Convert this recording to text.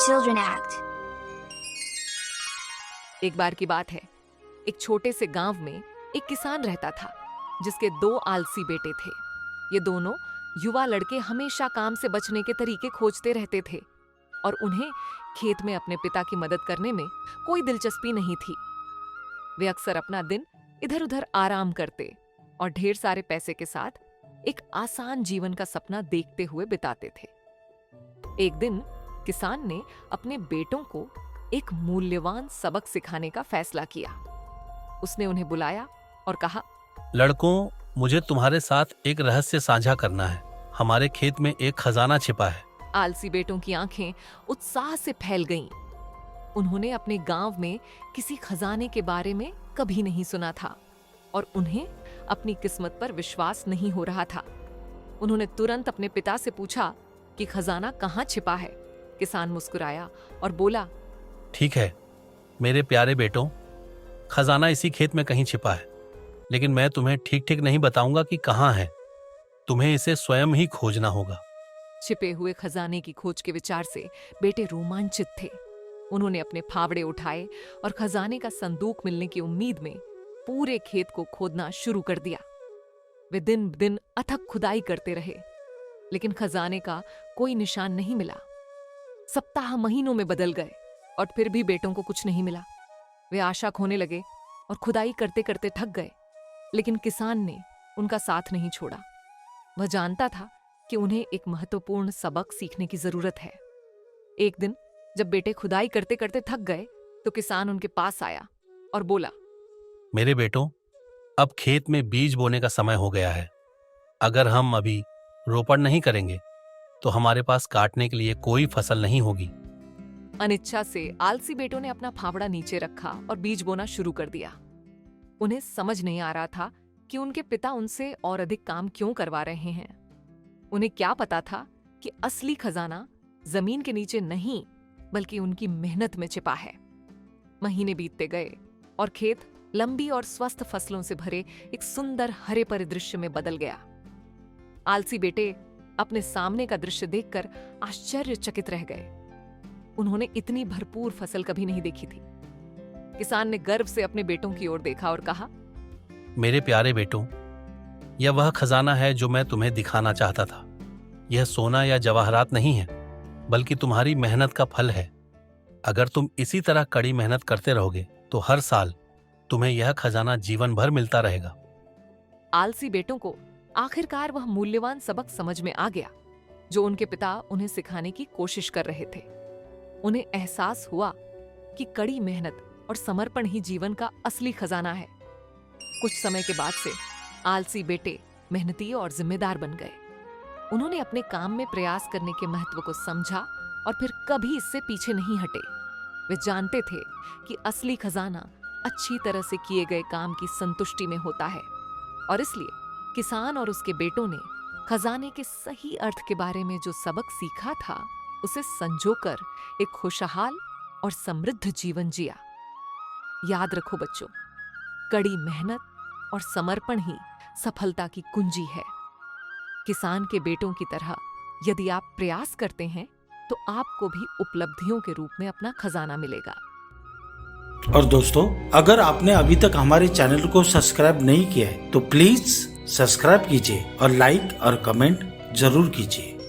Children Act. एक बार की बात है, एक छोटे से गांव में एक किसान रहता था जिसके 2 आलसी बेटे थे। ये दोनों युवा लड़के हमेशा काम से बचने के तरीके खोजते रहते थे और उन्हें खेत में अपने पिता की मदद करने में कोई दिलचस्पी नहीं थी। वे अक्सर अपना दिन इधर उधर आराम करते और ढेर सारे पैसे के साथ एक आसान जीवन का सपना देखते हुए बिताते थे। एक दिन किसान ने अपने बेटों को एक मूल्यवान सबक सिखाने का फैसला किया। उसने उन्हें बुलाया और कहा, लड़कों, मुझे तुम्हारे साथ एक रहस्य साझा करना है। हमारे खेत में एक खजाना छिपा है। आलसी बेटों की आंखें उत्साह से फैल गईं। उन्होंने अपने गांव में किसी खजाने के बारे में कभी नहीं सुना था और उन्हें अपनी किस्मत पर विश्वास नहीं हो रहा था। उन्होंने तुरंत अपने पिता से पूछा कि खजाना कहाँ छिपा है। किसान मुस्कुराया और बोला, ठीक है मेरे प्यारे बेटों, खजाना इसी खेत में कहीं छिपा है, लेकिन मैं तुम्हें ठीक ठीक नहीं बताऊंगा कि कहाँ है। तुम्हें इसे स्वयं ही खोजना होगा। छिपे हुए खजाने की खोज के विचार से बेटे रोमांचित थे। उन्होंने अपने फावड़े उठाए और खजाने का संदूक मिलने की उम्मीद में पूरे खेत को खोदना शुरू कर दिया। वे दिन दिन अथक खुदाई करते रहे, लेकिन खजाने का कोई निशान नहीं मिला। सप्ताह महीनों में बदल गए और फिर भी बेटों को कुछ नहीं मिला। वे आशा खोने लगे और खुदाई करते करते थक गए, लेकिन किसान ने उनका साथ नहीं छोड़ा। वह जानता था कि उन्हें एक महत्वपूर्ण सबक सीखने की जरूरत है। एक दिन जब बेटे खुदाई करते करते थक गए तो किसान उनके पास आया और बोला, मेरे बेटों, अब खेत में बीज बोने का समय हो गया है। अगर हम अभी रोपण नहीं करेंगे तो हमारे पास काटने के लिए कोई फसल नहीं होगी। अनिच्छा से आलसी बेटों ने अपना फावड़ा नीचे रखा और बीज बोना शुरू कर दिया। उन्हें समझ नहीं आ रहा था कि उनके पिता उनसे और अधिक काम क्यों करवा रहे हैं। उन्हें क्या पता था कि असली खजाना जमीन के नीचे नहीं बल्कि उनकी मेहनत में छिपा है। महीने बीतते गए और खेत लंबी और स्वस्थ फसलों से भरे एक सुंदर हरे परिदृश्य में बदल गया। आलसी बेटे अपने सामने का दृश्य देखकर आश्चर्यचकित रह गए। उन्होंने इतनी भरपूर फसल कभी नहीं देखी थी। किसान ने गर्व से अपने बेटों की ओर देखा और कहा, मेरे प्यारे बेटों, यह वह खजाना है जो मैं तुम्हें दिखाना चाहता था। यह सोना या जवाहरात नहीं है, बल्कि तुम्हारी मेहनत का फल है। अगर तुम इसी तरह कड़ी मेहनत करते रहोगे तो हर साल तुम्हें यह खजाना जीवन भर मिलता रहेगा। आलसी बेटों को आखिरकार वह मूल्यवान सबक समझ में आ गया जो उनके पिता उन्हें सिखाने की कोशिश कर रहे थे। उन्हें एहसास हुआ कि कड़ी मेहनत और समर्पण ही जीवन का असली खजाना है। कुछ समय के बाद से आलसी बेटे मेहनती और जिम्मेदार बन गए। उन्होंने अपने काम में प्रयास करने के महत्व को समझा और फिर कभी इससे पीछे नहीं हटे। वे जानते थे कि असली खजाना अच्छी तरह से किए गए काम की संतुष्टि में होता है और इसलिए किसान और उसके बेटों ने खजाने के सही अर्थ के बारे में जो सबक सीखा था उसे संजोकर एक खुशहाल और समृद्ध जीवन जिया। याद रखो बच्चों, कड़ी मेहनत और समर्पण ही सफलता की कुंजी है। किसान के बेटों की तरह यदि आप प्रयास करते हैं तो आपको भी उपलब्धियों के रूप में अपना खजाना मिलेगा। और दोस्तों, अगर आपने अभी तक हमारे चैनल को सब्सक्राइब नहीं किया है तो प्लीज सब्सक्राइब कीजिए और लाइक और कमेंट जरूर कीजिए।